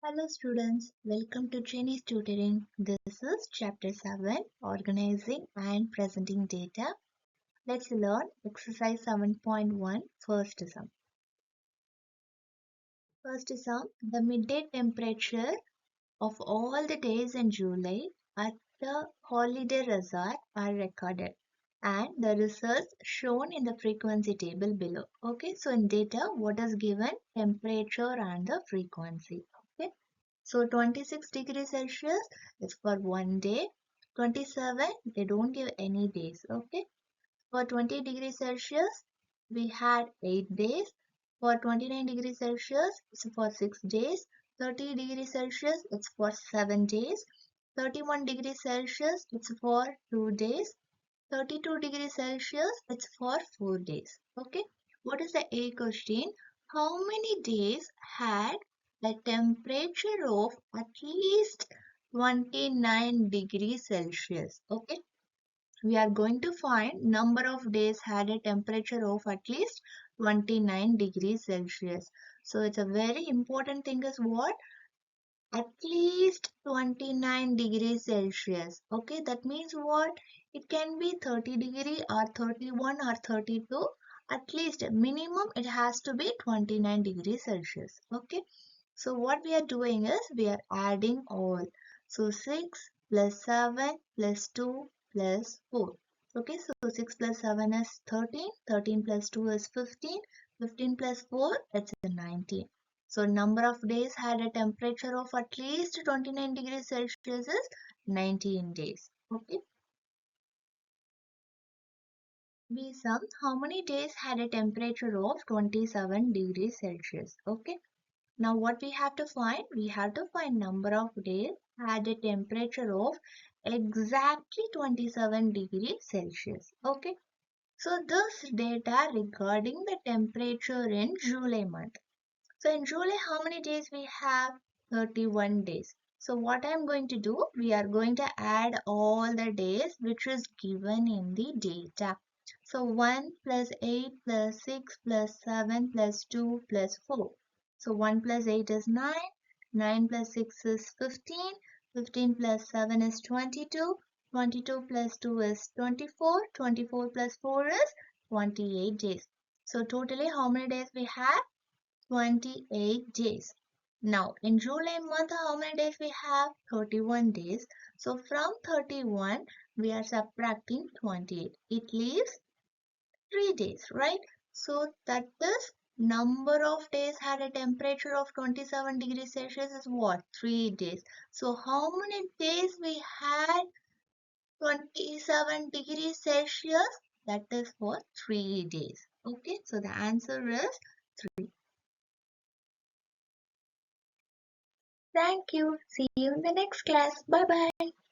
Hello students, welcome to Chinese tutoring. This is chapter 7, organizing and presenting data. Let's learn exercise 7.1 first sum. First sum, the midday temperature of all the days in July at the holiday resort are recorded and the results shown in the frequency table below. Okay, so in data, what is given? Temperature and the frequency. Okay. So 26 degrees Celsius is for one day. 27, they don't give any days. Okay. For 20 degrees Celsius, we had 8 days. For 29 degrees Celsius, it's for 6 days. 30 degrees Celsius, it's for 7 days. 31 degrees Celsius, it's for 2 days. 32 degrees Celsius, it's for 4 days. Okay. What is the A question? How many days had the temperature of at least 29 degrees Celsius? Okay. We are going to find number of days had a temperature of at least 29 degrees Celsius. So it's a very important thing is what? At least 29 degrees Celsius. Okay, that means what? It can be 30 degree or 31 or 32. At least minimum it has to be 29 degrees Celsius. Okay, so what we are doing is we are adding all. So 6 plus 7 plus 2 plus 4. Okay, so 6 plus 7 is 13. 13 plus 2 is 15. 15 plus 4, it's 19. So number of days had a temperature of at least 29 degrees Celsius is 19 days. Okay. B sum, how many days had a temperature of 27 degrees Celsius? Okay. Now what we have to find? We have to find number of days had a temperature of exactly 27 degrees Celsius. Okay. So this data regarding the temperature in July month. So in July, how many days we have? 31 days. So what I'm going to do, we are going to add all the days which is given in the data. So 1 plus 8 plus 6 plus 7 plus 2 plus 4. So 1 plus 8 is 9, 9 plus 6 is 15, 15 plus 7 is 22, 22 plus 2 is 24, 24 plus 4 is 28 days. So totally how many days we have? 28 days. Now, in July month, how many days we have? 31 days. So, from 31, we are subtracting 28. It leaves 3 days, right? So, that is number of days had a temperature of 27 degrees Celsius is what? 3 days. So, how many days we had 27 degrees Celsius? That is for 3 days. Okay, so the answer is 3. Thank you. See you in the next class. Bye bye.